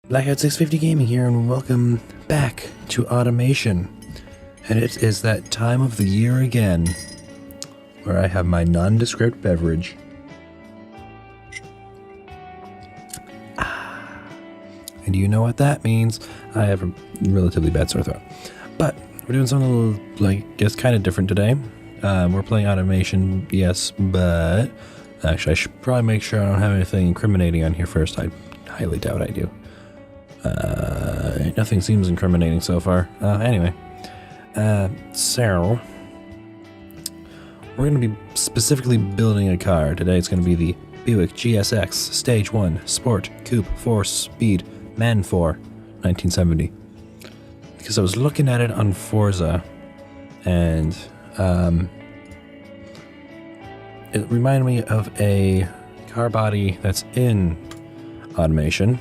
Blackout 650 Gaming here, and welcome back to automation. And it is that time of the year again where I have my nondescript beverage. And you know what that means. I have a relatively bad sore throat. But we're doing something a little, I guess, kind of different today. We're playing automation, yes, but actually I should probably make sure I don't have anything incriminating on here first. I highly doubt I do. Nothing seems incriminating so far. Anyway, so we're going to be specifically building a car. Today it's going to be the Buick GSX Stage 1 Sport Coupe 4-Speed Man 4 1970. Because I was looking at it on Forza, and it reminded me of a car body that's in automation.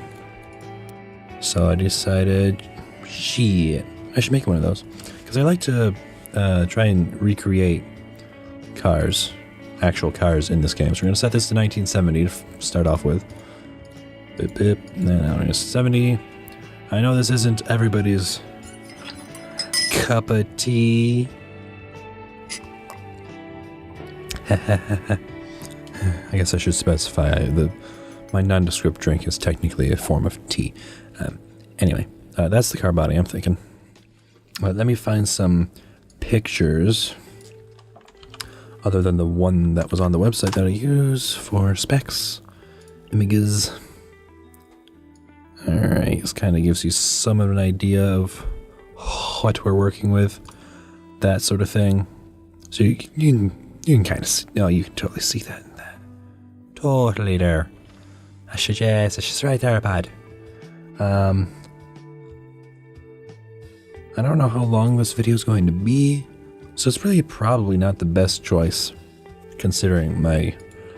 So I decided, shit, I should make one of those. Because I like to try and recreate cars, actual cars in this game. So we're going to set this to 1970 to start off with. Bip, bip. Now 70. I know this isn't everybody's cup of tea. I guess I should specify my nondescript drink is technically a form of tea. Anyway, that's the car body I'm thinking. Let me find some pictures other than the one that was on the website that I use for specs. Images. Alright, this kind of gives you some of an idea of what we're working with. That sort of thing. So you can kind of see, you can totally see that. Totally there. It's just right there, bud. I don't know how long this video is going to be, so it's really probably not the best choice, considering my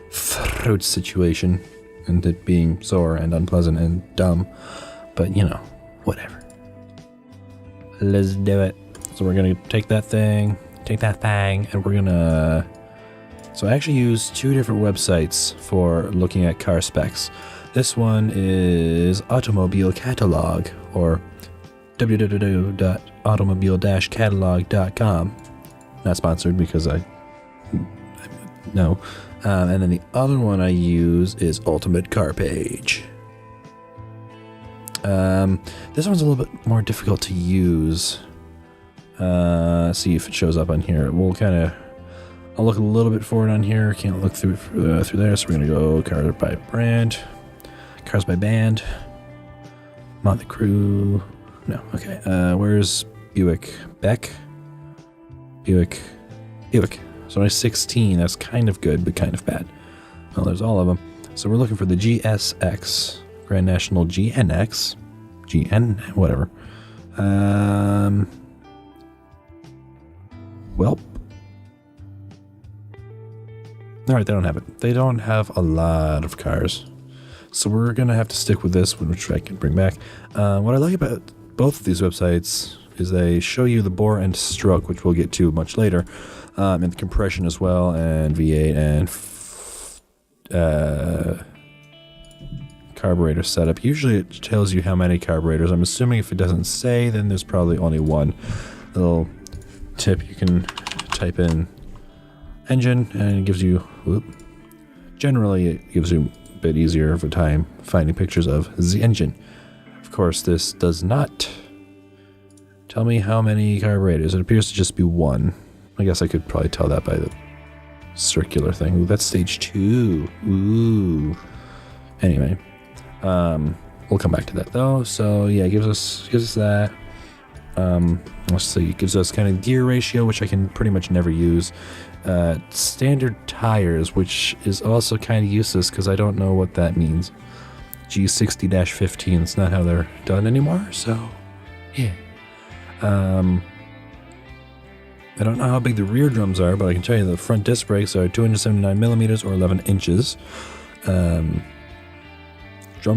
throat situation and it being sore and unpleasant and dumb. But you know, whatever. Let's do it. So we're gonna take that thing, and we're gonna. So I actually use two different websites for looking at car specs. This one is Automobile Catalog, or www.automobile-catalog.com. Not sponsored because no. And then the other one I use is Ultimate Car Page. This one's a little bit more difficult to use. See if it shows up on here. I'll look a little bit for it on here. Can't look through there, so we're gonna go cars by brand, cars by band, Motley Crue. No, okay. Where's Uick? Beck? Buick. So only 16. That's kind of good, but kind of bad. Well, there's all of them. So we're looking for the GSX, Grand National GNX, whatever. Welp. Alright, they don't have it. They don't have a lot of cars. So we're going to have to stick with this one, which I can bring back. What I like about both of these websites is they show you the bore and stroke, which we'll get to much later, and the compression as well, and V8 and carburetor setup. Usually it tells you how many carburetors. I'm assuming if it doesn't say, then there's probably only one. Little tip, you can type in engine and it gives you, generally it gives you a bit easier of a time finding pictures of the engine. Of course, this does not tell me how many carburetors. It appears to just be one. I guess I could probably tell that by the circular thing. Ooh, that's stage 2. Ooh. Anyway, we'll come back to that though. So yeah, it gives us that. Let's see, it gives us kind of gear ratio, which I can pretty much never use. Standard tires, which is also kind of useless because I don't know what that means. G60-15, it's not how they're done anymore, so yeah. I don't know how big the rear drums are, but I can tell you the front disc brakes are 279 millimeters or 11 inches. Drum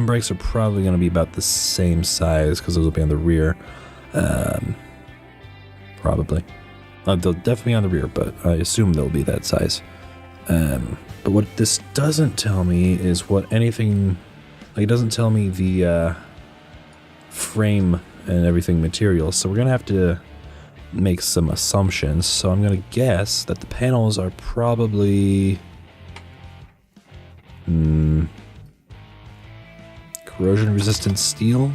brakes are probably going to be about the same size because those will be on the rear. Probably. They'll definitely be on the rear, but I assume they'll be that size. But what this doesn't tell me is what anything... Like, it doesn't tell me the frame and everything material. So we're going to have to make some assumptions. So I'm going to guess that the panels are probably corrosion resistant steel.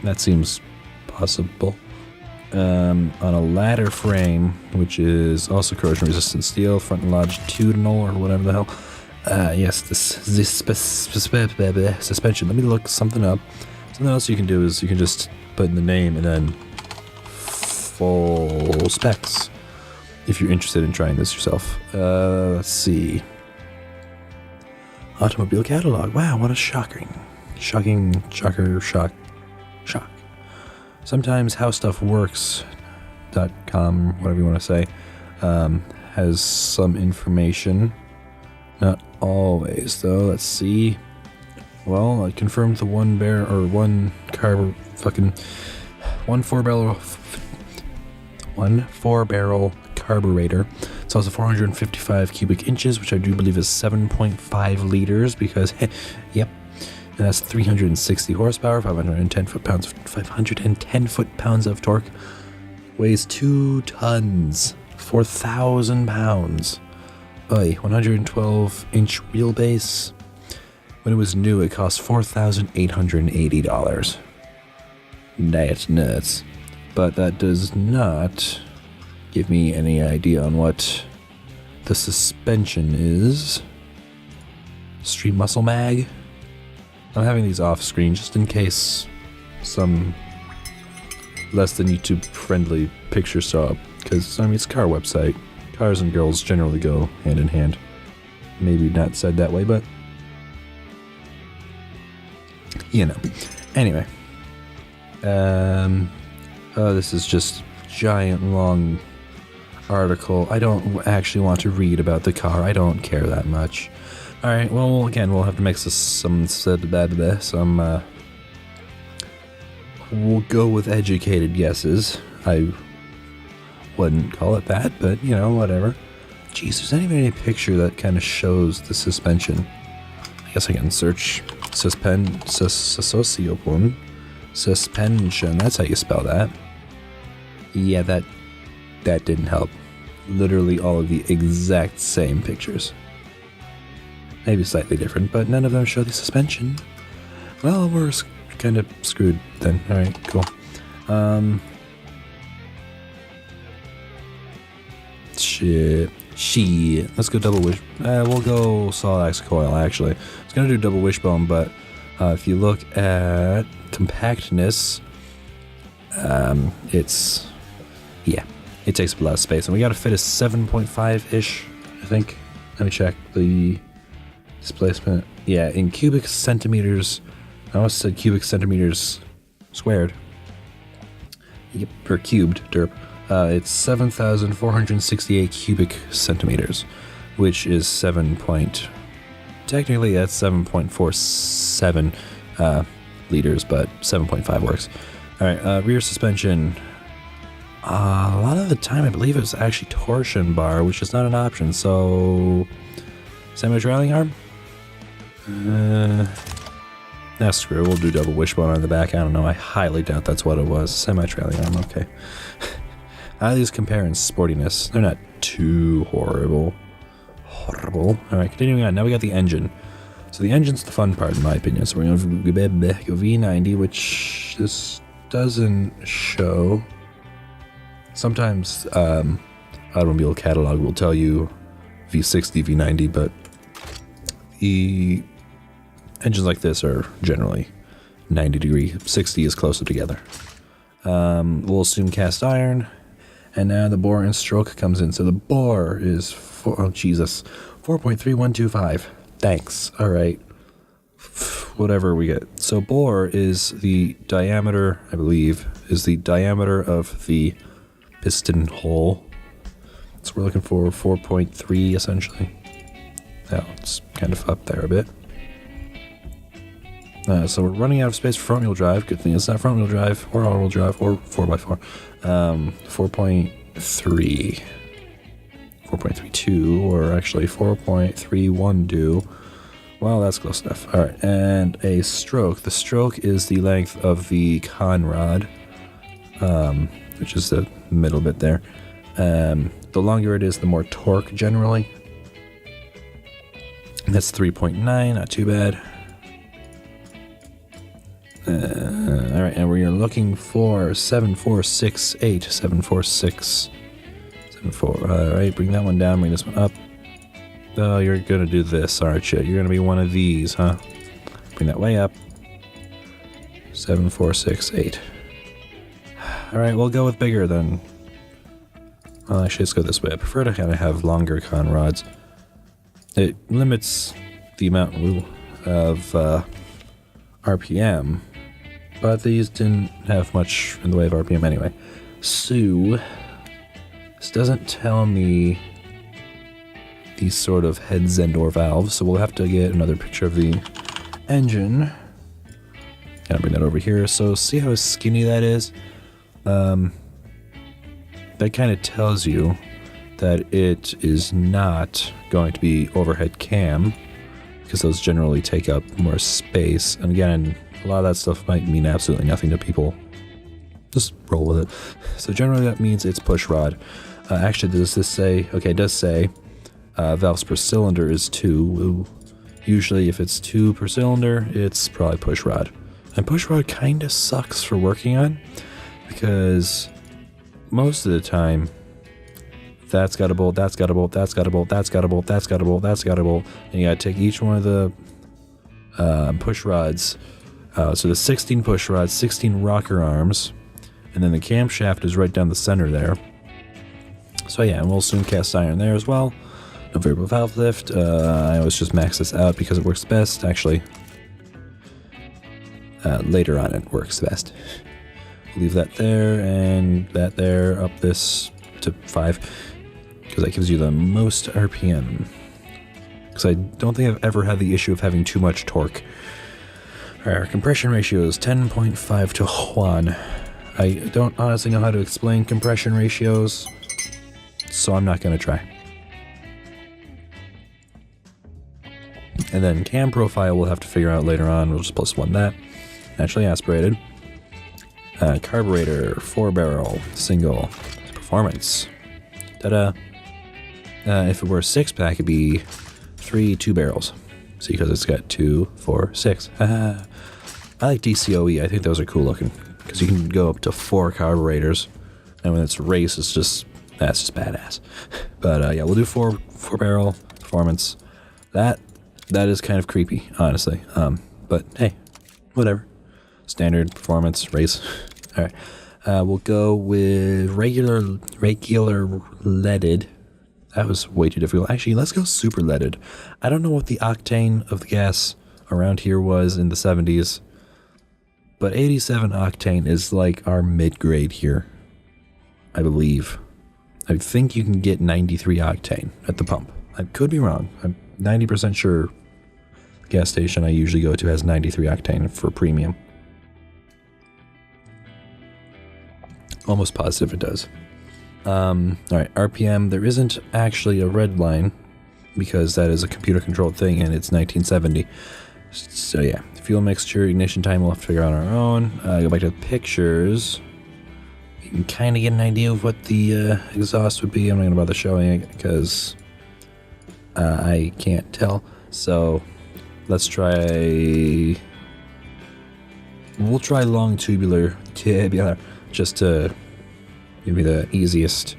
That seems possible. On a ladder frame, which is also corrosion resistant steel, front longitudinal or whatever the hell. Yes, this suspension. Let me look something up. Something else you can do is you can just put in the name and then full specs if you're interested in trying this yourself. Let's see. Automobile catalog. Wow, what a shocker. Shock. Sometimes howstuffworks.com, whatever you want to say, has some information. Not always, though. Let's see. Well, I confirmed the one four barrel carburetor. It's also 455 cubic inches, which I do believe is 7.5 liters because, yep. And that's 360 horsepower, 510 foot-pounds of torque. Weighs 2 tons, 4,000 pounds. 112-inch wheelbase. When it was new, it cost $4,880. That's nuts. But that does not give me any idea on what the suspension is. Street Muscle Mag. I'm having these off screen just in case some less than YouTube friendly picture saw up. Because, I mean, it's a car website. Cars and girls generally go hand in hand. Maybe not said that way, but you know. Anyway. This is just giant long article. I don't actually want to read about the car. I don't care that much. Alright, well, again, we'll have to make some we'll go with educated guesses. I wouldn't call it that, but, you know, whatever. Jeez, there's not even any picture that kind of shows the suspension. I guess I can search suspension. That's how you spell that. Yeah, that didn't help. Literally all of the exact same pictures. Maybe slightly different, but none of them show the suspension. Well, we're kind of screwed then. Alright, cool. Shit. Let's go double wish. We'll go solid axle coil, actually. I was going to do double wishbone, but if you look at compactness, it takes up a lot of space. And we got to fit a 7.5-ish, I think. Let me check the displacement. Yeah, in cubic centimeters. I almost said cubic centimeters squared. Yep, or cubed, derp. It's 7,468 cubic centimeters, which is technically that's 7.47 liters, but 7.5 works. Alright, rear suspension. A lot of the time I believe it's actually torsion bar, which is not an option, so semi-trailing arm? Screw it, we'll do double wishbone on the back. I don't know, I highly doubt that's what it was. Semi-trailing arm, okay. How do these compare in sportiness? They're not too horrible. Alright, continuing on. Now we got the engine. So the engine's the fun part in my opinion. So we're going to go V90, which this doesn't show. Sometimes Automobile Catalog will tell you V60, V90, but the engines like this are generally 90 degree. 60 is closer together. We'll assume cast iron. And now the bore and stroke comes in. So the bore is 4.3125. Thanks. All right. Whatever we get. So bore is the diameter, I believe, is the diameter of the piston hole. So we're looking for 4.3 essentially. Now it's kind of up there a bit. So we're running out of space for front wheel drive. Good thing it's not front wheel drive or all wheel drive or 4x4. 4.3. 4.32, or actually 4.312, Well, that's close enough. All right, and a stroke. The stroke is the length of the con rod, which is the middle bit there. The longer it is, the more torque generally. That's 3.9, not too bad. All right, and we are looking for 7468, 746, 74. All right, bring that one down, bring this one up. Oh, you're gonna do this, aren't you? You're gonna be one of these, huh? Bring that way up. 7468. All right, we'll go with bigger then. Well, actually, let's go this way. I prefer to kind of have longer con rods. It limits the amount of RPM, but these didn't have much in the way of RPM anyway. So, this doesn't tell me these sort of heads and or valves, so we'll have to get another picture of the engine. Gotta bring that over here. So see how skinny that is? That kind of tells you that it is not going to be overhead cam, because those generally take up more space. And again, a lot of that stuff might mean absolutely nothing to people. Just roll with it. So generally that means it's push rod. Actually, does this say? Okay, it does say valves per cylinder is 2. Usually if it's 2 per cylinder, it's probably push rod. And push rod kind of sucks for working on, because most of the time that's got a bolt, that's got a bolt, that's got a bolt, that's got a bolt, that's got a bolt, that's got a bolt, and you gotta take each one of the push rods. So the 16 push rods, 16 rocker arms, and then the camshaft is right down the center there. So yeah, and we'll assume cast iron there as well. No variable valve lift. I always just max this out because it works best. Actually, later on it works best. Leave that there and that there, up this to 5, because that gives you the most RPM. Because I don't think I've ever had the issue of having too much torque. Our compression ratio is 10.5 to 1. I don't honestly know how to explain compression ratios, so I'm not going to try. And then cam profile we'll have to figure out later on. We'll just +1 that. Naturally aspirated. Carburetor, 4-barrel, single. Performance. Ta-da. If it were a 6-pack, it'd be 3 2-barrels. See, because it's got 2, 4, 6. I like DCOE. I think those are cool looking, because you can go up to 4 carburetors, and when it's race, it's just, that's just badass. But yeah, we'll do 4-barrel performance. That is kind of creepy, honestly. But hey, whatever. Standard performance race. All right, we'll go with regular leaded. That was way too difficult. Actually, let's go super leaded. I don't know what the octane of the gas around here was in the 70s, but 87 octane is like our mid-grade here, I believe. I think you can get 93 octane at the pump. I could be wrong. I'm 90% sure the gas station I usually go to has 93 octane for premium. Almost positive it does. Alright, RPM, there isn't actually a red line, because that is a computer controlled thing and it's 1970. So yeah, fuel mixture, ignition time, we'll have to figure out on our own. Go back to the pictures. You can kind of get an idea of what the exhaust would be. I'm not going to bother showing it because I can't tell. So let's try... We'll try long tubular, just to give me the easiest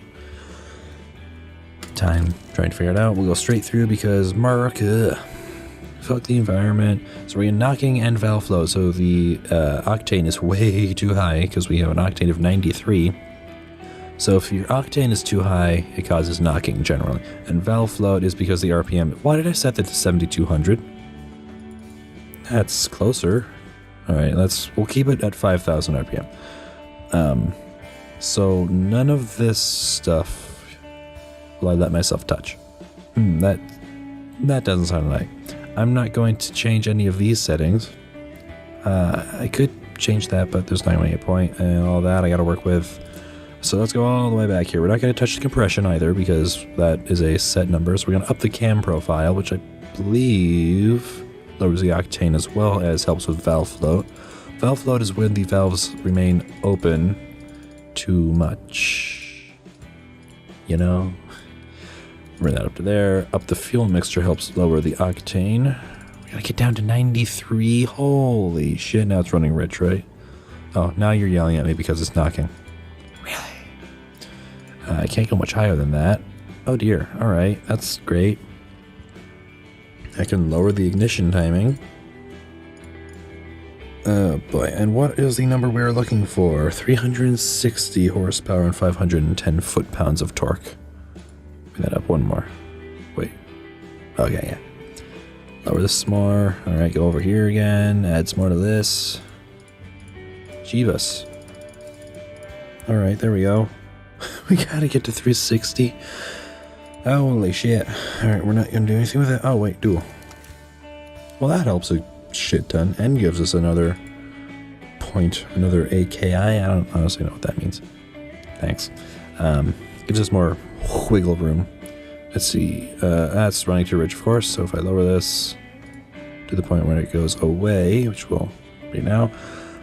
time trying to figure it out. We'll go straight through because fuck the environment. So we're knocking and valve flow. So the octane is way too high because we have an octane of 93. So if your octane is too high, it causes knocking generally. And valve float is because the RPM... Why did I set that to 7,200? That's closer. Alright, we'll keep it at 5,000 RPM. So none of this stuff will I let myself touch. That doesn't sound right. I'm not going to change any of these settings. I could change that, but there's not really a point, and all that I gotta work with. So let's go all the way back here. We're not gonna touch the compression either, because that is a set number. So we're gonna up the cam profile, which I believe lowers the octane as well as helps with valve float. Valve float is when the valves remain open too much. You know? Bring that up to there. Up the fuel mixture helps lower the octane. We gotta get down to 93. Holy shit, now it's running rich, right? Oh, now you're yelling at me because it's knocking. Really? I can't go much higher than that. Oh dear. Alright, that's great. I can lower the ignition timing. Oh boy, and what is the number we're looking for? 360 horsepower and 510 foot-pounds of torque. Bring that up one more. Wait. Okay, yeah. Lower this some more. Alright, go over here again. Add some more to this. Jeebus. Alright, there we go. We gotta get to 360. Holy shit. Alright, we're not gonna do anything with it. Oh, wait, dual. Well, that helps a shit ton and gives us another point, another AKI. I don't honestly know what that means. Thanks. Gives us more wiggle room. Let's see. That's running too rich, of course. So if I lower this to the point where it goes away, which will right now,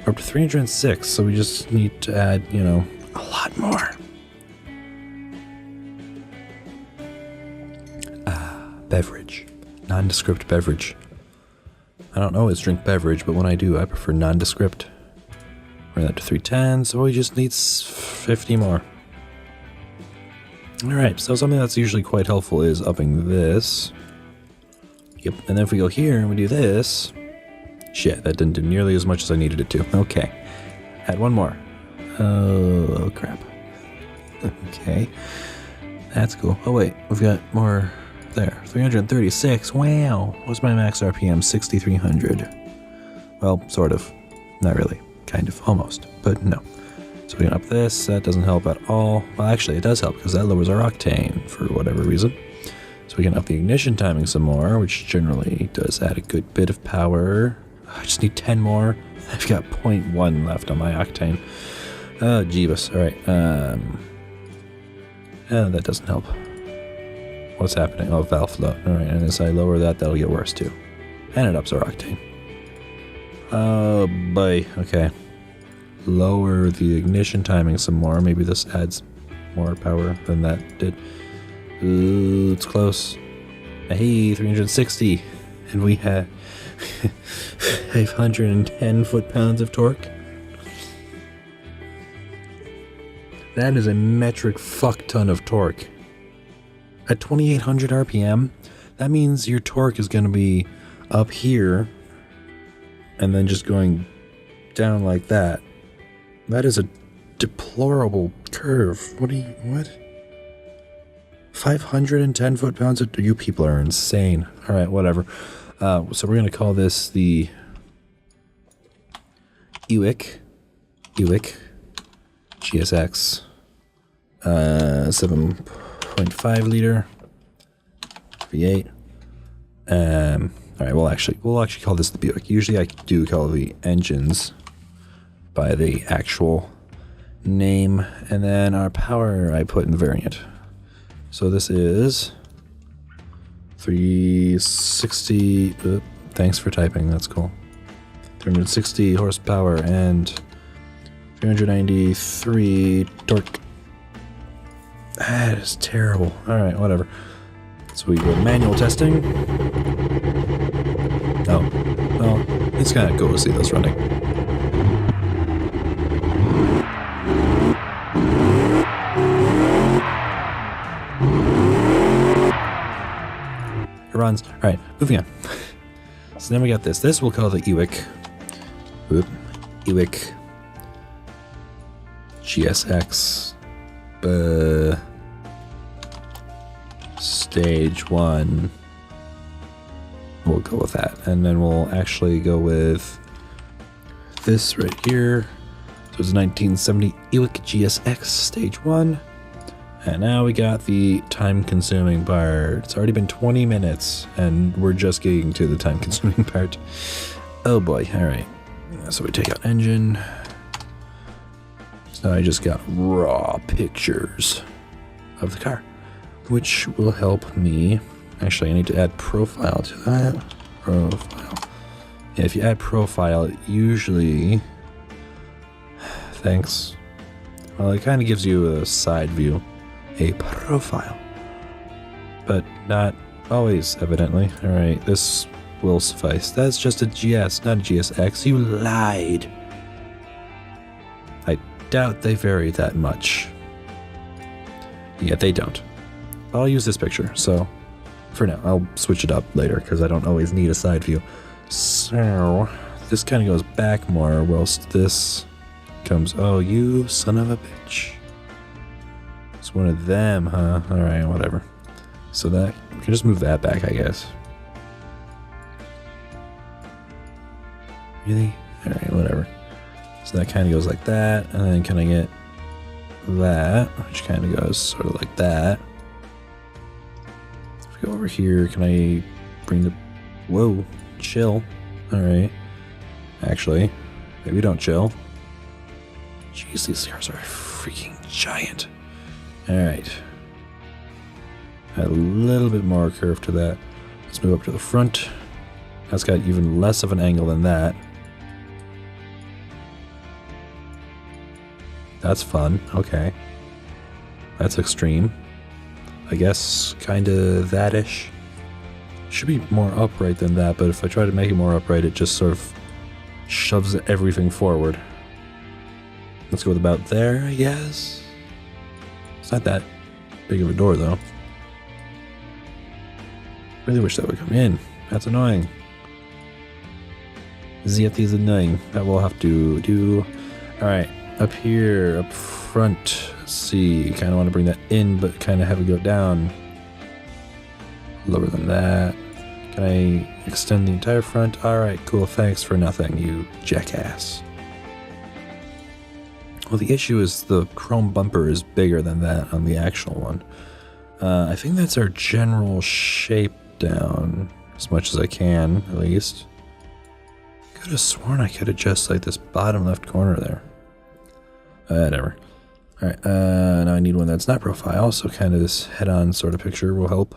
we're up to 306. So we just need to add, you know, a lot more. Beverage. Nondescript beverage. I don't always drink beverage, but when I do, I prefer nondescript. Bring that to 310, so we just need 50 more. Alright, so something that's usually quite helpful is upping this. Yep, and then if we go here and we do this... Shit, that didn't do nearly as much as I needed it to. Okay. Add one more. Oh, crap. Okay. That's cool. Oh wait, we've got more... There, 336. Wow. What's my max RPM? 6,300. Well, sort of. Not really. Kind of. Almost. But no. So we can up this. That doesn't help at all. Well, actually, it does help because that lowers our octane for whatever reason. So we can up the ignition timing some more, which generally does add a good bit of power. I just need 10 more. I've got 0.1 left on my octane. Oh, jeebus. All right. That doesn't help. What's happening? Oh, valve float. Alright, and as I lower that, that'll get worse too. And it ups our octane. Oh boy. Okay. Lower the ignition timing some more. Maybe this adds more power than that did. Ooh, it's close. Hey, 360. And we had 510 foot-pounds of torque. That is a metric fuck-ton of torque. At 2,800 RPM, that means your torque is going to be up here and then just going down like that. That is a deplorable curve. What? 510 foot-pounds? You people are insane. All right, whatever. So we're going to call this the Uick GSX 7.5 liter V8. All right, we'll actually call this the Buick. Usually I do call the engines by the actual name, and then our power I put in the variant. So this is 360. Thanks for typing. That's cool. 360 horsepower and 393 torque. That is terrible. Alright, whatever. So we go to manual testing. Oh, well, it's kind of cool to see this running. It runs. Alright, moving on. So then we got this. This we'll call the Uick. Uick GSX. Stage 1. We'll go with that. And then we'll actually go with this right here. So it's a 1970 Uick GSX Stage 1. And now we got the time-consuming part. It's already been 20 minutes, and we're just getting to the time-consuming part. Oh boy, alright. So we take out engine. So I just got raw pictures of the car, which will help me. Actually, I need to add profile to that. Profile. Yeah, if you add profile, it usually... Thanks. Well, it kind of gives you a side view. A profile. But not always, evidently. Alright, this will suffice. That's just a GS, not a GSX. You lied. I doubt they vary that much. Yeah, they don't. I'll use this picture, so for now, I'll switch it up later because I don't always need a side view. So, this kind of goes back more, whilst this comes... Oh, you son of a bitch. It's one of them, huh? Alright, whatever. So that... We can just move that back, I guess. Really? Alright, whatever. So that kind of goes like that, and then can I get that, which kind of goes sort of like that. If we go over here, can I bring the... Whoa, chill. Alright. Actually, maybe don't chill. Jeez, these cars are freaking giant. Alright. Add a little bit more curve to that. Let's move up to the front. That's got even less of an angle than that. That's fun. Okay. That's extreme. I guess kinda that-ish. Should be more upright than that, but if I try to make it more upright, it just sort of shoves everything forward. Let's go with about there, I guess. It's not that big of a door, though. Really wish that would come in. That's annoying. That is annoying. That we'll have to do. Alright, up here, up front. Let's see. Kind of want to bring that in, but kind of have it go down. Lower than that. Can I extend the entire front? Alright, cool. Thanks for nothing, you jackass. Well, the issue is the chrome bumper is bigger than that on the actual one. I think that's our general shape down, as much as I can, at least. Could have sworn I could adjust like this bottom left corner there. Whatever. Alright, now I need one that's not profile, so kind of this head-on sort of picture will help.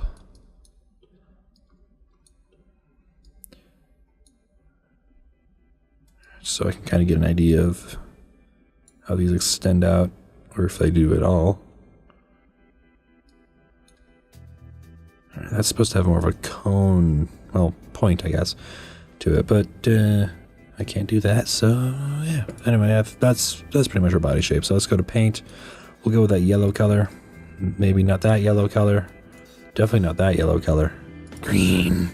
So I can kind of get an idea of how these extend out, or if they do at all. All right, that's supposed to have more of a cone, well, point, I guess, to it, but I can't do that, so yeah. Anyway, that's pretty much our body shape, so let's go to paint. We'll go with that yellow color. Maybe not that yellow color. Definitely not that yellow color. Green.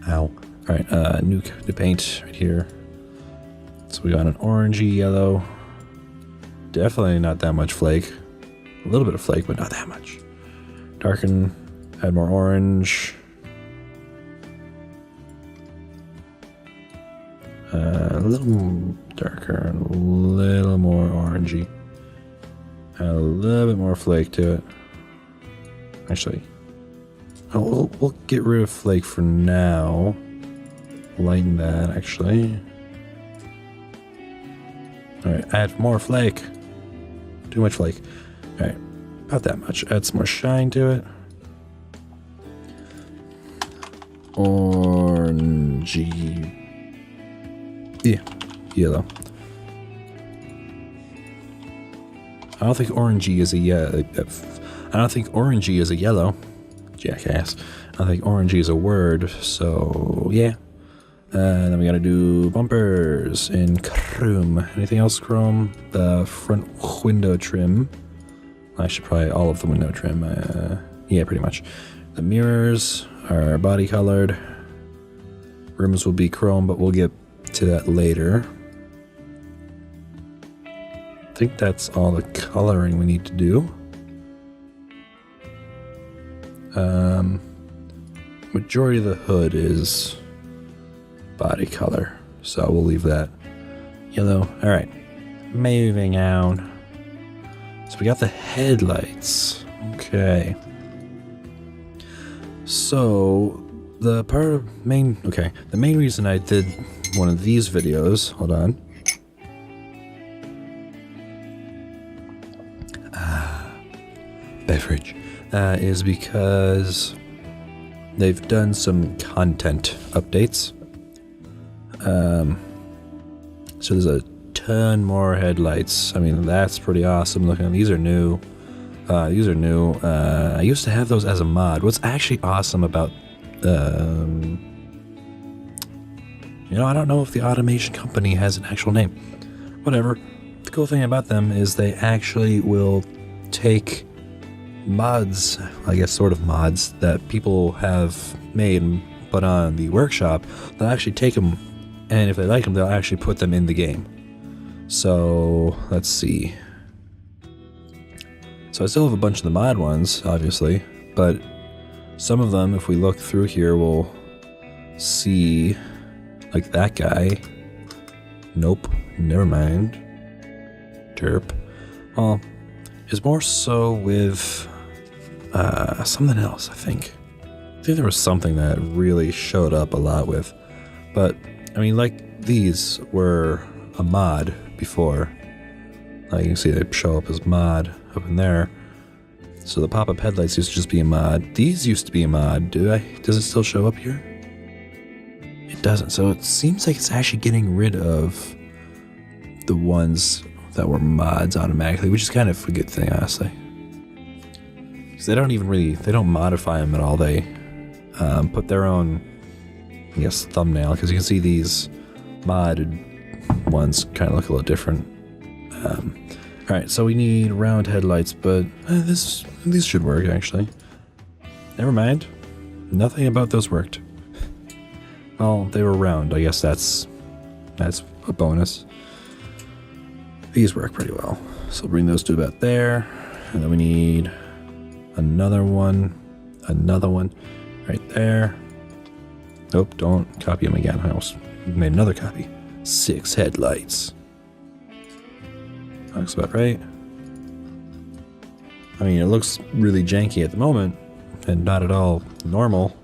Ow. All right, nuke to paint right here. So we got an orangey yellow. Definitely not that much flake. A little bit of flake, but not that much. Darken, add more orange. A little darker, and a little more orangey. Add a little bit more flake to it. Actually, we'll get rid of flake for now. Lighten that, actually. Alright, add more flake. Too much flake. Alright, about that much. Add some more shine to it. Orangey. Yeah, yellow. I don't think orangey is a I don't think orangey is a yellow. Jackass. I don't think orangey is a word, so yeah. And then we gotta do bumpers in chrome. Anything else chrome? The front window trim. Actually, probably all of the window trim. Yeah, pretty much. The mirrors are body colored. Rims will be chrome, but we'll get to that later. I think that's all the coloring we need to do. Majority of the hood is body color, so we'll leave that yellow. All right, moving on. So we got the headlights. Okay. So the main reason I did one of these videos, hold on. Beverage, is because they've done some content updates. So there's a ton more headlights. I mean, that's pretty awesome looking. These are new. I used to have those as a mod. What's actually awesome about, I don't know if the automation company has an actual name. Whatever. The cool thing about them is they actually will take mods, I guess sort of mods, that people have made and put on the workshop. They'll actually take them, and if they like them, they'll actually put them in the game. So, let's see. So I still have a bunch of the mod ones, obviously, but some of them, if we look through here, we'll see, like that guy. Nope, never mind. Derp. Well, it's more so with something else, I think. I think there was something that really showed up a lot with. But, I mean, like, these were a mod before. You can see they show up as mod up in there. So the pop-up headlights used to just be a mod. These used to be a mod. Does it still show up here? It doesn't. So it seems like it's actually getting rid of the ones that were mods automatically, which is kind of a good thing, honestly. Because they don't modify them at all. They put their own, I guess, thumbnail, because you can see these modded ones kind of look a little different. Alright, so we need round headlights, but these should work, actually. Never mind. Nothing about those worked. Well, they were round. I guess that's a bonus. These work pretty well. So we'll bring those to about there. And then we need another one right there. Nope, don't copy them again. I almost made another copy. 6 headlights. Looks about right. I mean, it looks really janky at the moment, and not at all normal.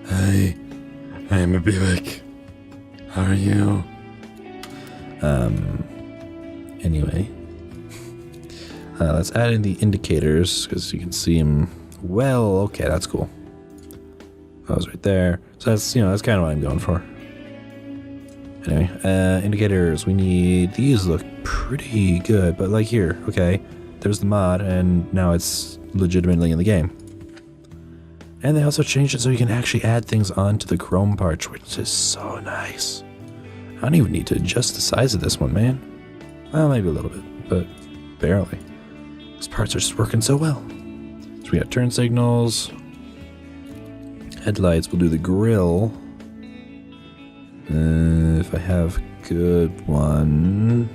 Hey, I'm a Buick. How are you? Anyway. Let's add in the indicators, because you can see them well. Okay, that's cool. That was right there. So that's kind of what I'm going for. Anyway, indicators, we need, these look pretty good, but like here, okay, there's the mod, and now it's legitimately in the game. And they also changed it so you can actually add things onto the chrome parts, which is so nice. I don't even need to adjust the size of this one, man. Well, maybe a little bit, but barely. These parts are just working so well. So we got turn signals, headlights, we'll do the grill. If I have a good one,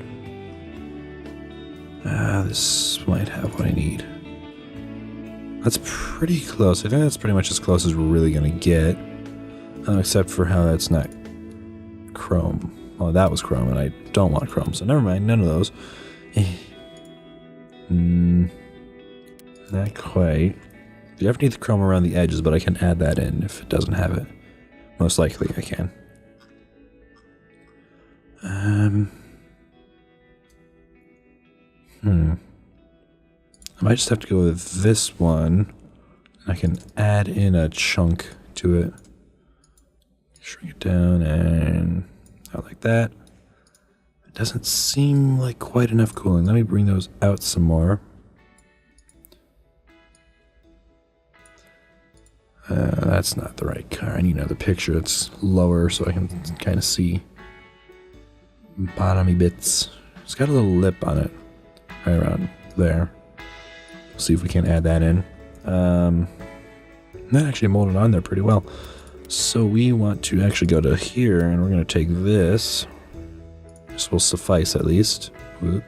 this might have what I need. That's pretty close. I think that's pretty much as close as we're really gonna get, except for how that's not chrome. Well, that was chrome, and I don't want chrome, so never mind. None of those. Not quite. You definitely need the chrome around the edges, but I can add that in if it doesn't have it. Most likely, I can. I might just have to go with this one. I can add in a chunk to it. Shrink it down and out like that. It doesn't seem like quite enough cooling. Let me bring those out some more. That's not the right car. I need another picture. It's lower so I can kind of see bottomy bits. It's got a little lip on it right around there. We'll see if we can add that in. That actually molded on there pretty well. So we want to actually go to here, and we're going to take this. This will suffice at least. Whoop.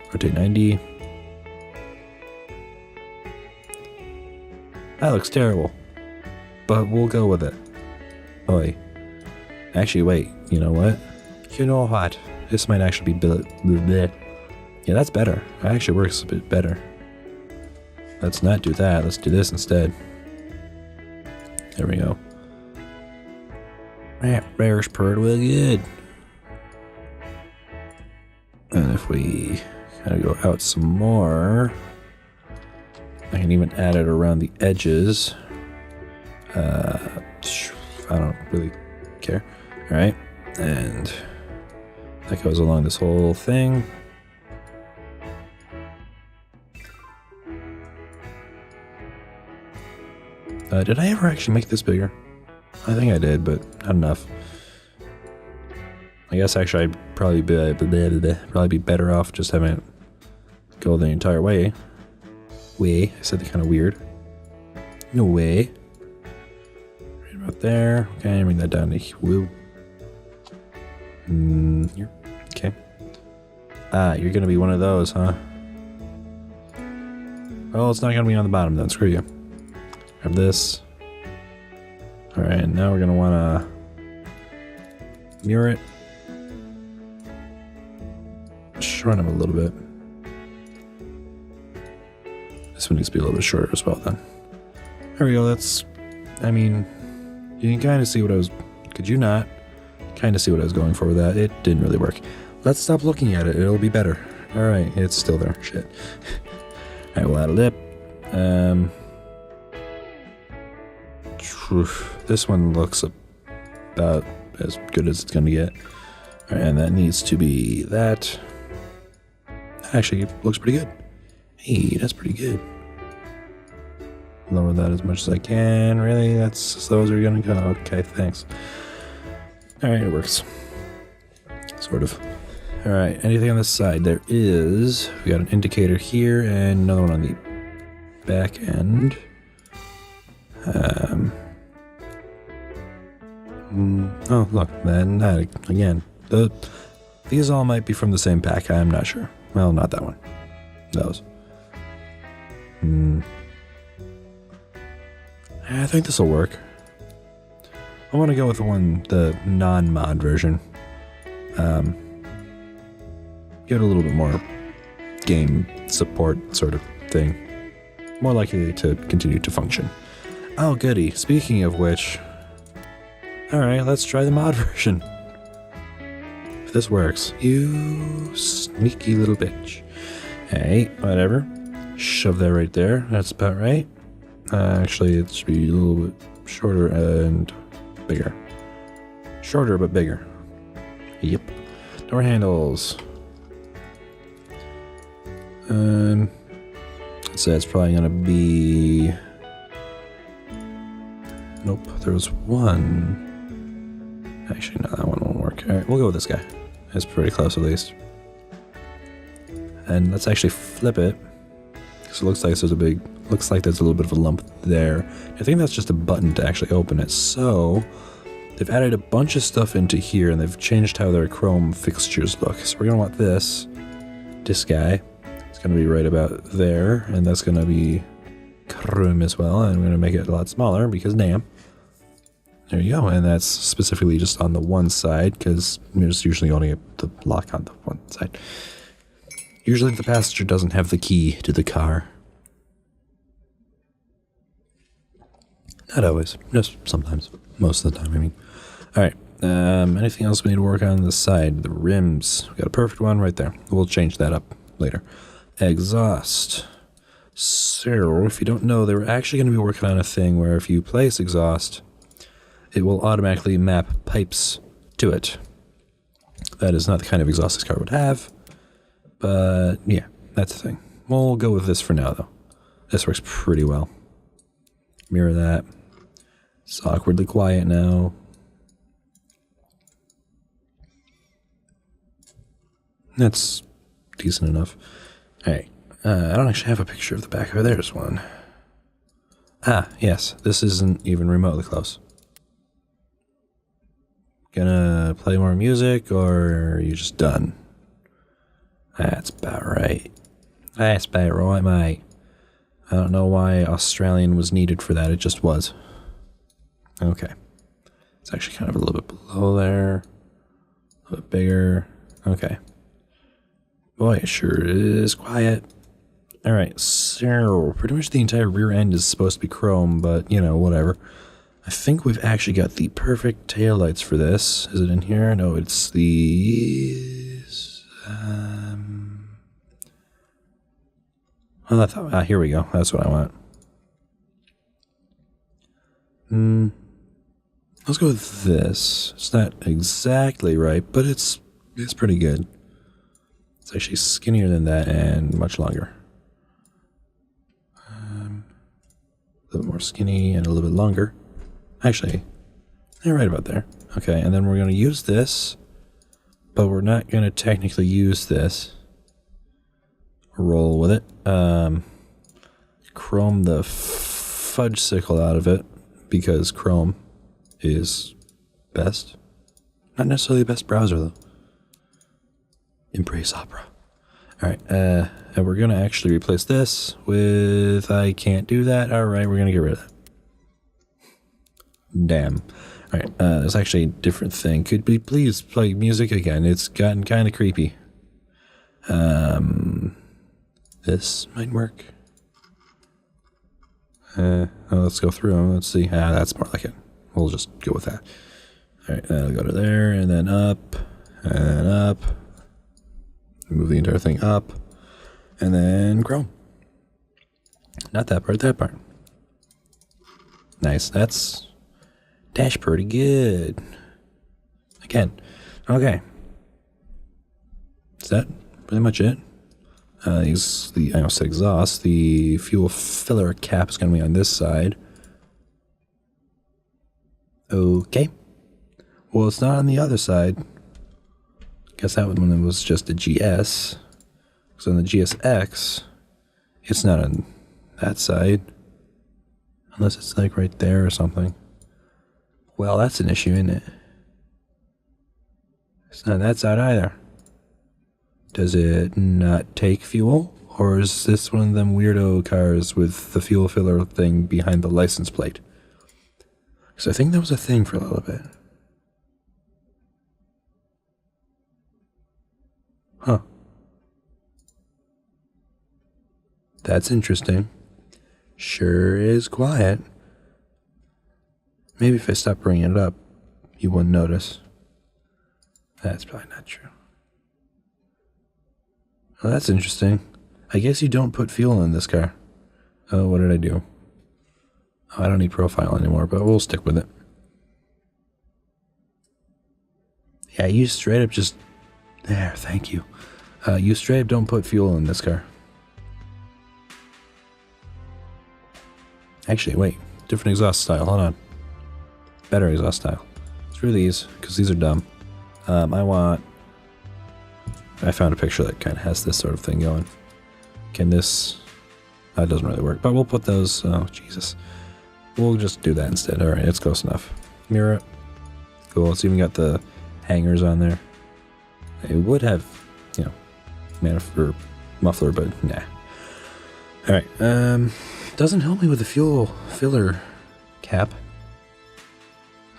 Rotate 90. That looks terrible, but we'll go with it. Oi. Actually, wait. You know what? You know what? This might actually be bleh. Yeah, that's better. It actually works a bit better. Let's not do that. Let's do this instead. There we go. Bearish purred well good. And if we kind of go out some more, I can even add it around the edges. I don't really care. All right. And that goes along this whole thing. Did I ever actually make this bigger? I think I did, but not enough. I guess actually I'd probably be better off just having it go the entire way. I said that kind of weird. No way. Right about there. Okay, bring that down to here. Here. Okay. Ah, you're gonna be one of those, huh? Well, it's not gonna be on the bottom then. Screw you. Grab this. Alright, now we're gonna wanna mirror it. Shorten them a little bit. This one needs to be a little bit shorter as well then. There we go, that's... I mean, you can kind of see what I was... Could you not? Kind of see what I was going for with that. It didn't really work. Let's stop looking at it. It'll be better. Alright, it's still there. Shit. Alright, we'll add a lip. This one looks about as good as it's going to get. Alright, and that needs to be that. Actually, it looks pretty good. Hey, that's pretty good. Lower that as much as I can. Really? Those are going to go. Okay, thanks. Alright, it works. Sort of. Alright, anything on this side? There is. We got an indicator here and another one on the back end. Oh, look, then that again. These all might be from the same pack. I'm not sure. Well, not that one. Those. I think this will work. I want to go with the non-mod version. Give it a little bit more game support sort of thing. More likely to continue to function. Oh, goody. Speaking of which... Alright, let's try the mod version. If this works. You sneaky little bitch. Hey, whatever. Shove that right there. That's about right. Actually, it should be a little bit shorter and bigger. Shorter, but bigger. Yep. Door handles. So it's probably gonna be... Nope, there was one. Actually, no, that one won't work. Alright, we'll go with this guy. It's pretty close at least. And let's actually flip it. Because it looks like there's a little bit of a lump there. I think that's just a button to actually open it. So they've added a bunch of stuff into here and they've changed how their chrome fixtures look. So we're gonna want this guy. It's gonna be right about there, and that's gonna be chrome as well, and we're gonna make it a lot smaller because damn. There you go, and that's specifically just on the one side because there's usually only the lock on the one side. Usually the passenger doesn't have the key to the car. Not always, just sometimes, most of the time I mean. Alright, anything else we need to work on this side? The rims, we got a perfect one right there. We'll change that up later. Exhaust. So, if you don't know, they were actually going to be working on a thing where if you place exhaust, it will automatically map pipes to it. That is not the kind of exhaust this car would have, but yeah, that's the thing. We'll go with this for now, though. This works pretty well. Mirror that. It's awkwardly quiet now. That's decent enough. Alright. I don't actually have a picture of the back. Oh, there's one. Ah, yes. This isn't even remotely close. Gonna play more music, or are you just done? That's about right. That's about right, mate. I don't know why Australian was needed for that. It just was. Okay. It's actually kind of a little bit below there. A little bit bigger. Okay. Boy, it sure is quiet. Alright, so pretty much the entire rear end is supposed to be chrome, but, you know, whatever. I think we've actually got the perfect taillights for this. Is it in here? No, it's these. Oh, here we go. That's what I want. Let's go with this. It's not exactly right, but it's pretty good. It's actually skinnier than that and much longer. A little more skinny and a little bit longer. Actually, they're right about there. Okay, and then we're going to use this, but we're not going to technically use this. Roll with it. Chrome the fudge sickle out of it, because Chrome is best. Not necessarily the best browser, though. Embrace Opera. Alright, and we're going to actually replace this with... I can't do that. Alright, we're going to get rid of that. Damn. Alright, there's actually a different thing. Could we please play music again? It's gotten kind of creepy. This might work. Let's go through them. Let's see. That's more like it. We'll just go with that. Alright, I'll go to there, and then up, and up. Move the entire thing up, and then Chrome. Not that part, that part. Nice, that's pretty good. Again, okay. Is that pretty much it? I almost said exhaust. The fuel filler cap is going to be on this side. Okay. Well, it's not on the other side. Guess that one was just a GS. So on the GSX, it's not on that side. Unless it's like right there or something. Well, that's an issue, isn't it? It's not on that side either. Does it not take fuel? Or is this one of them weirdo cars with the fuel filler thing behind the license plate? Because I think that was a thing for a little bit. Huh. That's interesting. Sure is quiet. Maybe if I stop bringing it up, you wouldn't notice. That's probably not true. Well, that's interesting. I guess you don't put fuel in this car. Oh, what did I do? Oh, I don't need profile anymore, but we'll stick with it. Yeah, you straight up just... There, thank you. You straight up don't put fuel in this car. Actually, wait. Different exhaust style. Hold on. Better exhaust style. Screw these, because these are dumb. I found a picture that kind of has this sort of thing going. Can this... That doesn't really work, but we'll put those... Oh, Jesus. We'll just do that instead. Alright, it's close enough. Mirror it. Cool, it's even got the hangers on there. It would have, you know, muffler, but nah. Alright, doesn't help me with the fuel filler cap.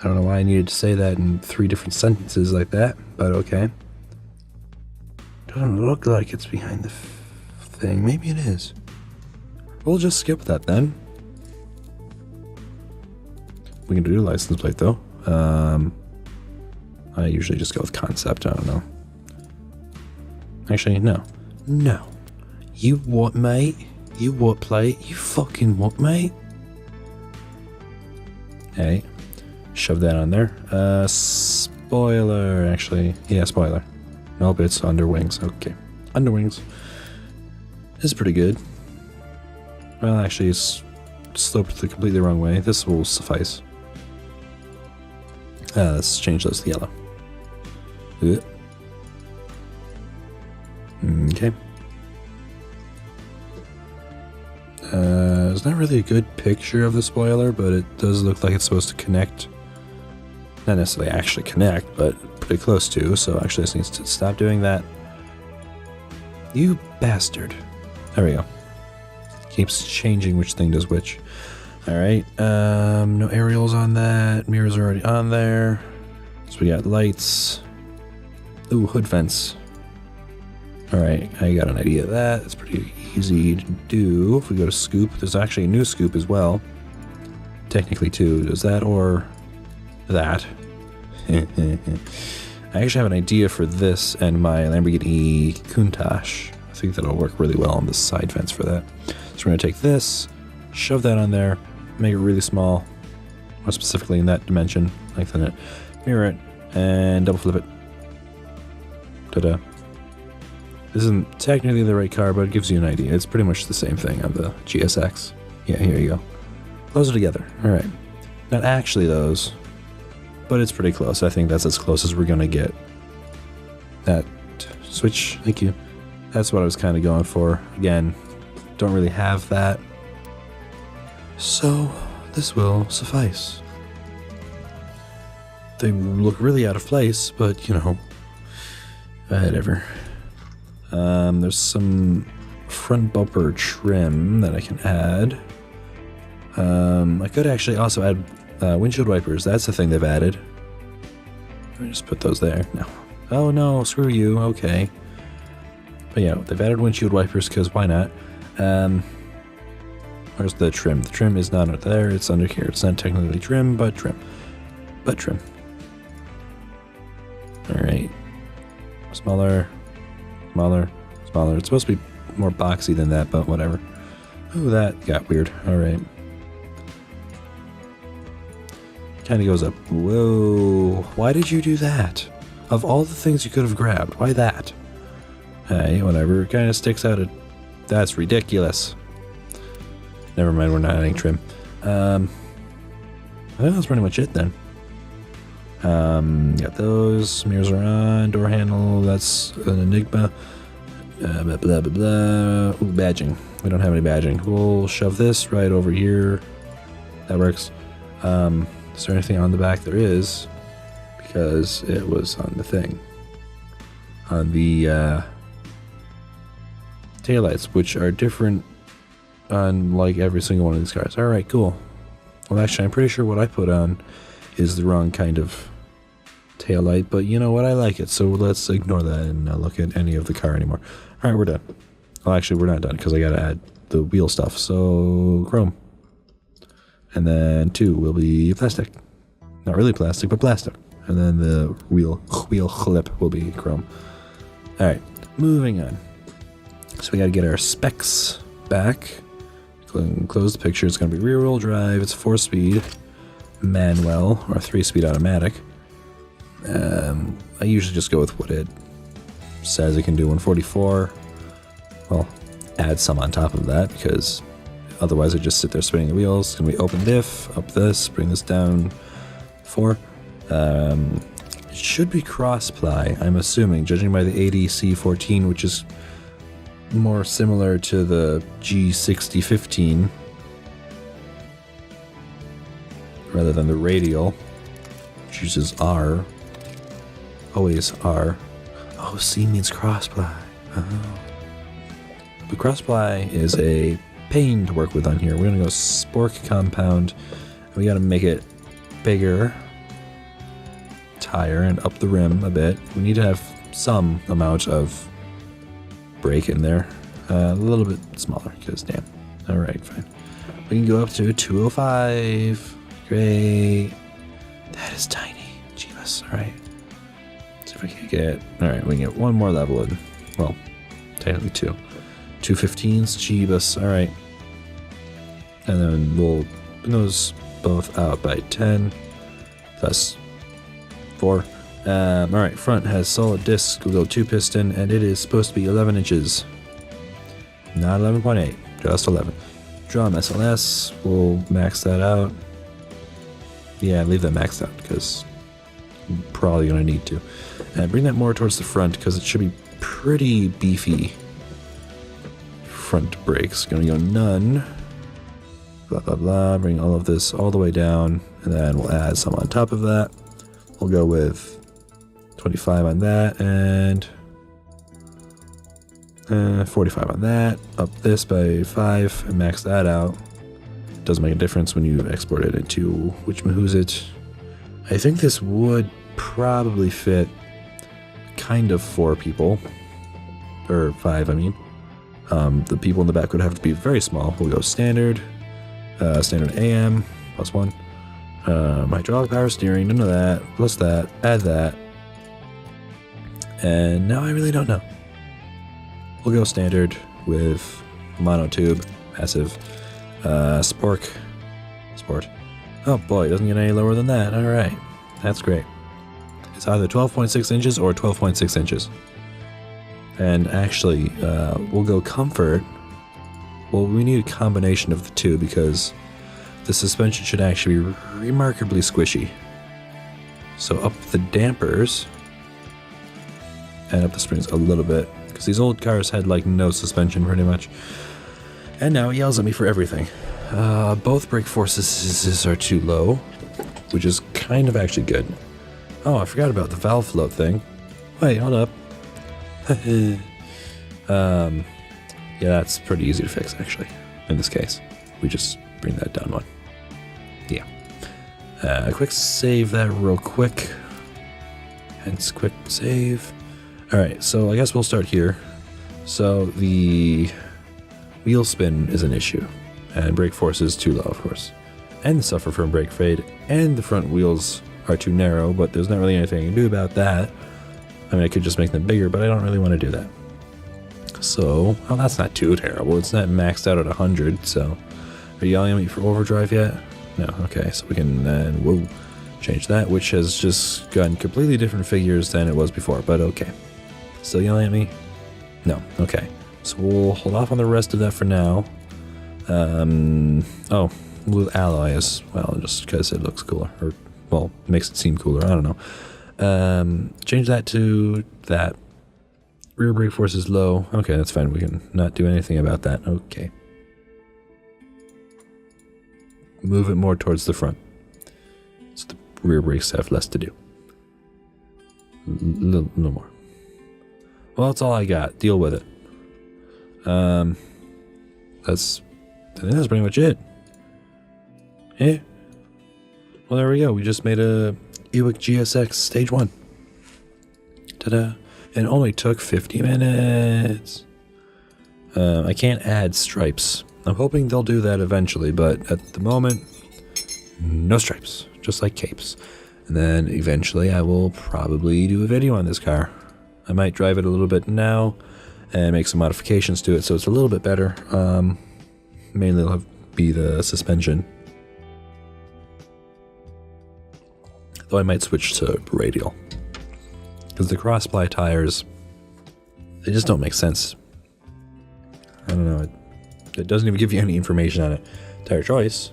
I don't know why I needed to say that in 3 different sentences like that, but okay. Doesn't look like it's behind the thing. Maybe it is. We'll just skip that then. We can do a license plate though. I usually just go with concept. I don't know. Actually, no. No. You what, mate? You what, plate? You fucking what, mate? Hey. Shove that on there. Spoiler, actually. Yeah, spoiler. Nope, it's under wings. Okay. Under wings. This is pretty good. Well, actually, it's sloped the completely wrong way. This will suffice. Let's change those to yellow. Okay. It's not really a good picture of the spoiler, but it does look like it's supposed to connect. Not necessarily actually connect, but pretty close to, so actually this needs to stop doing that. You bastard. There we go. Keeps changing which thing does which. Alright, no aerials on that. Mirrors are already on there. So we got lights. Ooh, hood vents. Alright, I got an idea of that. It's pretty easy to do. If we go to scoop, there's actually a new scoop as well. Technically two. Does that or that? I actually have an idea for this and my Lamborghini Countach. I think that'll work really well on the side vents for that. So we're going to take this, shove that on there, make it really small, more specifically in that dimension. Lengthen it, mirror it, and double flip it. Ta-da. This isn't technically the right car, but it gives you an idea. It's pretty much the same thing on the GSX. Yeah, here you go. Those are together. Alright. Not actually those, but it's pretty close. I think that's as close as we're going to get. That switch, thank you. That's what I was kind of going for. Again, don't really have that. So, this will suffice. They look really out of place, but, you know, whatever. There's some front bumper trim that I can add. I could actually also add windshield wipers. That's the thing they've added. Let me just put those there. No. Oh no, screw you. Okay. But yeah, they've added windshield wipers because why not? Where's the trim? The trim is not there. It's under here. It's not technically trim, but trim. But trim. Alright. Smaller. Smaller. Smaller. It's supposed to be more boxy than that, but whatever. Ooh, that got weird. Alright. Kind of goes up. Whoa. Why did you do that? Of all the things you could have grabbed, why that? Hey, whatever. It kind of sticks out. That's ridiculous. Never mind, we're not adding trim. I think that's pretty much it then. Got those. Mirrors are on. Door handle. That's an Enigma. Blah, blah, blah, blah. Ooh, badging. We don't have any badging. We'll shove this right over here. That works. Is there anything on the back? There is. Because it was on the thing. On the taillights, which are different on like every single one of these cars. Alright, cool. Well, actually, I'm pretty sure what I put on is the wrong kind of taillight, but you know what? I like it, so let's ignore that and not look at any of the car anymore. Alright, we're done. Well, actually, we're not done because I gotta add the wheel stuff. So, chrome. And then 2 will be plastic. Not really plastic, but plastic. And then the wheel clip will be chrome. Alright, moving on. So we gotta get our specs back. Close the picture. It's gonna be rear wheel drive. It's 4-speed manual or 3-speed automatic. I usually just go with what it says it can do. 144. Well, add some on top of that because otherwise I just sit there spinning the wheels. It's gonna be open diff, up this, bring this down 4. It should be cross-ply, I'm assuming, judging by the ADC14, which is more similar to the G6015 rather than the radial, which uses R. Always R. Oh, C means cross-ply. Oh. The cross-ply is a pain to work with on here. We're gonna go spork compound. We gotta make it bigger. Tire and up the rim a bit. We need to have some amount of brake in there. A little bit smaller because damn. Alright, fine. We can go up to 205. Great. That is tiny. Jeebus. Alright. See if we can get... Alright, we can get one more level in. Well, technically 2. 215s. Jeebus. Alright. And then we'll bring those both out by 10. Plus 4. Alright, front has solid disc. We'll go 2-piston, and it is supposed to be 11 inches. Not 11.8, just 11. Drum SLS, we'll max that out. Yeah, leave that maxed out, because I'm probably going to need to. And bring that more towards the front, because it should be pretty beefy. Front brakes, going to go none. Blah, blah, blah. Bring all of this all the way down, and then we'll add some on top of that. We'll go with 25 on that, and 45 on that. Up this by 5, and max that out. Doesn't make a difference when you export it into which who's it. I think this would probably fit kind of 4 people. Or 5, I mean. The people in the back would have to be very small. We'll go standard. Standard AM, plus 1. Hydraulic power steering, none of that, plus that, add that. And now I really don't know. We'll go standard with monotube, massive, sport, Oh boy, it doesn't get any lower than that. All right, that's great. It's either 12.6 inches or 12.6 inches. And actually, we'll go comfort. Well, we need a combination of the two because the suspension should actually be remarkably squishy. So up the dampers and up the springs a little bit because these old cars had like no suspension pretty much. And now it yells at me for everything. Both brake forces are too low, which is kind of actually good. Oh, I forgot about the valve float thing. Wait, hold up. Yeah, that's pretty easy to fix actually. In this case, we just bring that down one. Yeah. Quick save that real quick. Hence quick save. All right, so I guess we'll start here. So the wheel spin is an issue, and brake force is too low, of course, and suffer from brake fade, and the front wheels are too narrow, but there's not really anything you can do about that. I mean, I could just make them bigger, but I don't really want to do that. So, well, that's not too terrible. It's not maxed out at 100, so... Are you yelling at me for overdrive yet? No, okay, so we can then, change that, which has just gotten completely different figures than it was before, but okay. Still yelling at me? No, okay. So we'll hold off on the rest of that for now. Oh, blue alloy as well, just because it looks cooler, or, well, makes it seem cooler, I don't know. Change that to that. Rear brake force is low. Okay, that's fine. We can not do anything about that. Okay. Move it more towards the front. So the rear brakes have less to do. No more. Well, that's all I got. Deal with it. I think that's pretty much it. Yeah. Well, there we go. We just made a Buick GSX Stage 1. Ta-da. It only took 50 minutes. I can't add stripes. I'm hoping they'll do that eventually, but at the moment, no stripes, just like capes. And then eventually I will probably do a video on this car. I might drive it a little bit now and make some modifications to it so it's a little bit better. Mainly it'll be the suspension. Though I might switch to radial. Because the cross-ply tires, they just don't make sense. I don't know, it doesn't even give you any information on it. Tire choice,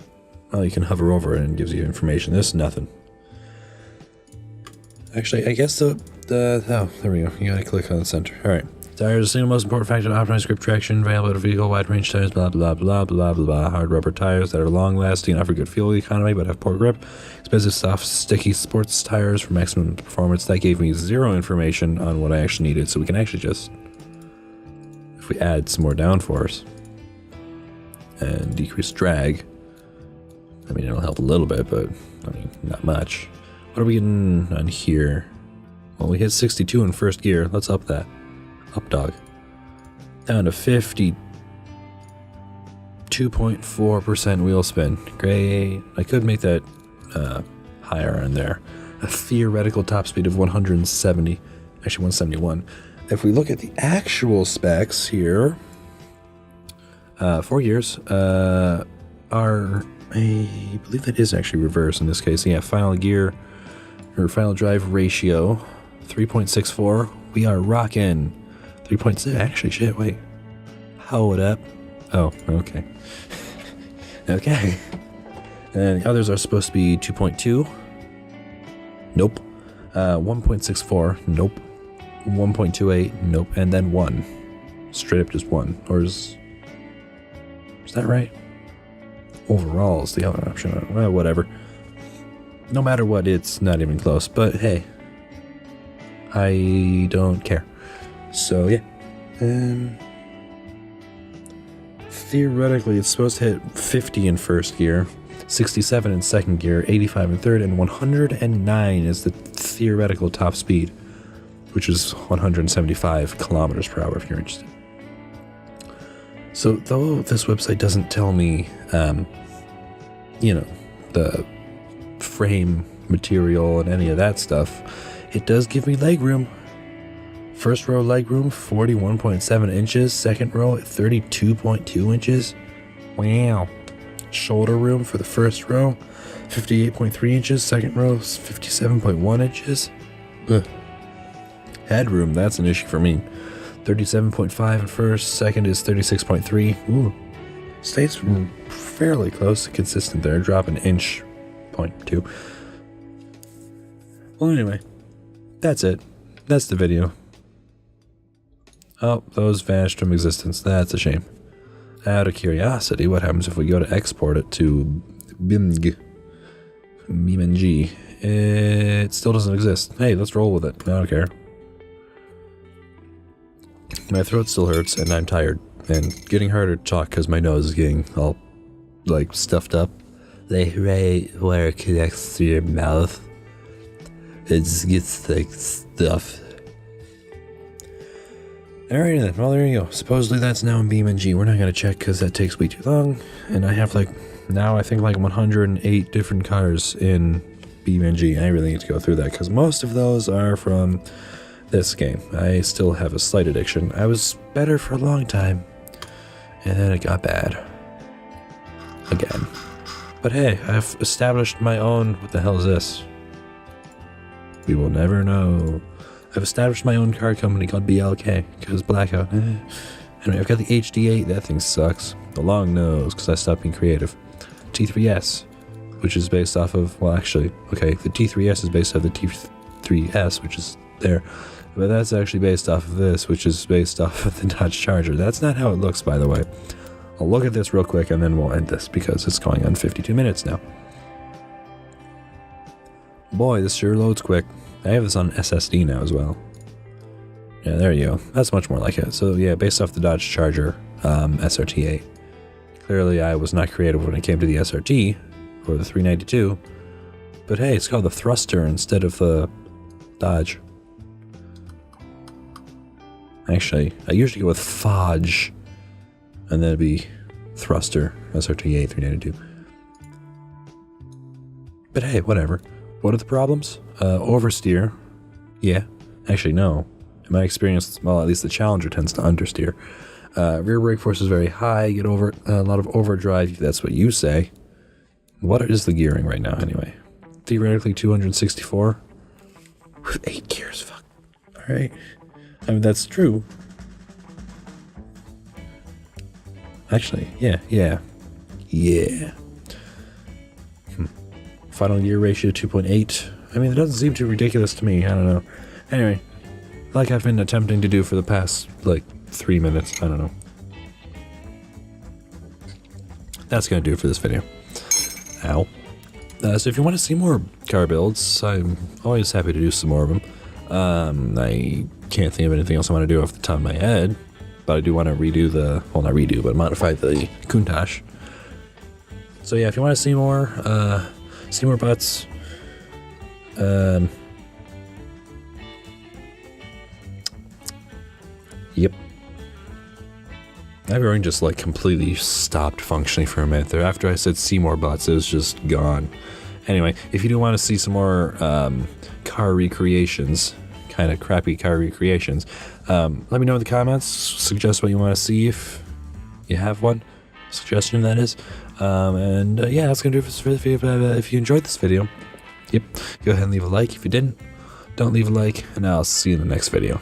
well, you can hover over it and it gives you information. This is nothing. Actually, I guess oh, there we go. You gotta click on the center. Alright. Tires, the single most important factor to optimize grip traction, available to vehicle, wide range tires, blah, blah, blah, blah, blah, blah. Hard rubber tires that are long lasting, offer good fuel economy, but have poor grip. Expensive, soft, sticky sports tires for maximum performance. That gave me zero information on what I actually needed, so we can actually just, if we add some more downforce and decrease drag, I mean, it'll help a little bit, but I mean, not much. What are we getting on here? Well, we hit 62 in first gear. Let's up that. Up dog. Down to 52.4% wheel spin. Great. I could make that higher on there. A theoretical top speed of 170. Actually 171. If we look at the actual specs here, 4 gears are, I believe that is actually reverse in this case. Yeah, final gear or final drive ratio 3.64. We are rocking 3.6. Actually, shit, wait. Hold up. Oh, okay. Okay. And the others are supposed to be 2.2. Nope. 1.64. Nope. 1.28. Nope. And then 1. Straight up just 1. Or is that right? Overall is the other option. Well, whatever. No matter what, it's not even close. But hey, I don't care. So yeah. Theoretically, it's supposed to hit 50 in first gear, 67 in second gear, 85 in third, and 109 is the theoretical top speed, which is 175 kilometers per hour if you're interested. So though this website doesn't tell me, you know, the frame material and any of that stuff, it does give me leg room. First row leg room, 41.7 inches. Second row at 32.2 inches. Wow. Shoulder room for the first row, 58.3 inches, second row 57.1 inches. Ugh. Headroom, that's an issue for me. 37.5 in first, second is 36.3. Ooh. Stays fairly close to consistent there, drop an inch, 0.2. Well, anyway, that's it. That's the video. Oh, those vanished from existence. That's a shame. Out of curiosity, what happens if we go to export it to BIMG? It still doesn't exist. Hey, let's roll with it. I don't care. My throat still hurts and I'm tired. And getting harder to talk because my nose is getting all, like, stuffed up. Like, right where it connects to your mouth. It just gets, like, stuffed. Alright then, well there you go. Supposedly that's now in BeamNG. We're not going to check because that takes way too long. And I have, like, now I think like 108 different cars in BeamNG. I really need to go through that because most of those are from this game. I still have a slight addiction. I was better for a long time. And then it got bad. Again. But hey, I've established my own... What the hell is this? We will never know. I've established my own car company called BLK, because blackout. Anyway, I've got the HD8, that thing sucks. The long nose, because I stopped being creative. T3S, which is based off of... Well, actually, okay, the T3S is based off the T3S, which is there. But that's actually based off of this, which is based off of the Dodge Charger. That's not how it looks, by the way. I'll look at this real quick and then we'll end this because it's going on 52 minutes now. Boy, this sure loads quick. I have this on SSD now as well. Yeah, there you go. That's much more like it. So yeah, based off the Dodge Charger SRT8. Clearly I was not creative when it came to the SRT or the 392. But hey, it's called the Thruster instead of the Dodge. Actually, I usually go with Fodge, and then it'd be Thruster, SRT8, 392. But hey, whatever. What are the problems? Oversteer. Yeah. Actually, no. In my experience, well, at least the Challenger tends to understeer. Rear brake force is very high, get over a lot of overdrive, that's what you say. What is the gearing right now, anyway? Theoretically, 264? With 8 gears, fuck. Alright. I mean, that's true. Actually, yeah. Final gear ratio 2.8. I mean, it doesn't seem too ridiculous to me. I don't know. Anyway, like I've been attempting to do for the past, like, 3 minutes. I don't know. That's gonna do it for this video. Ow. So if you want to see more car builds, I'm always happy to do some more of them. I can't think of anything else I want to do off the top of my head, but I do want to redo the, well, not redo, but modify the Countach. So yeah, if you want to see more butts, yep. Everything just like completely stopped functioning for a minute there. After I said see more butts, it was just gone. Anyway, if you do want to see some more car recreations, kind of crappy car recreations, let me know in the comments. Suggest what you want to see if you have one. Suggestion, that is. Yeah, that's going to do it for this video. If you enjoyed this video, yep, go ahead and leave a like. If you didn't, don't leave a like, and I'll see you in the next video.